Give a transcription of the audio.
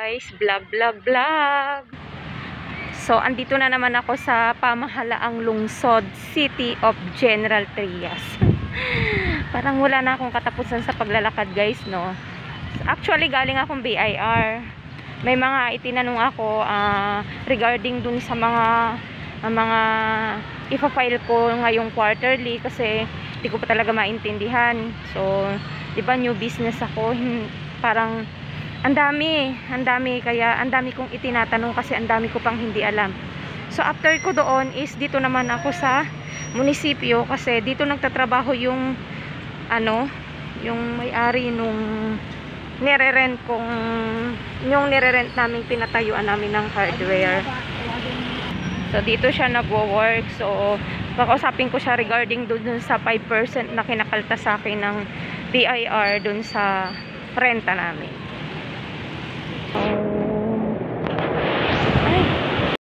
guys, vlog. So, andito na naman ako sa pamahalaang lungsod, City of General Trias. Parang wala na akong katapusan sa paglalakad guys, no? Actually, galing akong BIR. May mga itinanong ako regarding dun sa mga ipa-file ko ngayong quarterly kasi hindi ko pa talaga maintindihan. So, di ba new business ako, parang ang dami kaya ang dami kong itinatanong kasi ang dami ko pang hindi alam. So after ko doon is dito naman ako sa munisipyo kasi dito nagtatrabaho yung yung may-ari nung nire-rent namin, pinatayuan namin ng hardware. So dito siya nagwo-work. So kakausapin ko siya regarding dun sa 5% na kinakalta sa akin ng BIR dun sa renta namin.